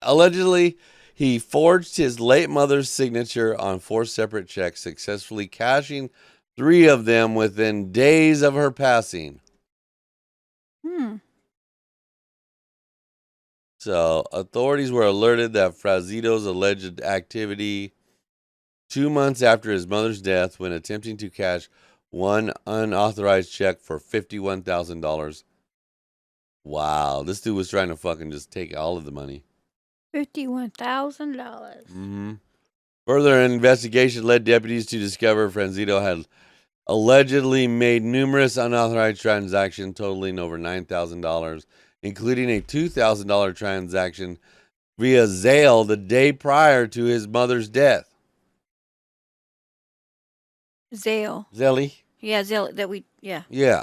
Allegedly, he forged his late mother's signature on 4 separate checks, successfully cashing 3 of them within days of her passing. So, authorities were alerted that Frazito's alleged activity 2 months after his mother's death when attempting to cash one unauthorized check for $51,000. Wow, this dude was trying to fucking just take all of the money. $51,000. Further investigation led deputies to discover Franzito had allegedly made numerous unauthorized transactions totaling over $9,000, including a $2,000 transaction via Zelle the day prior to his mother's death. Zale. Zelly? Yeah, Zale. Yeah. Yeah.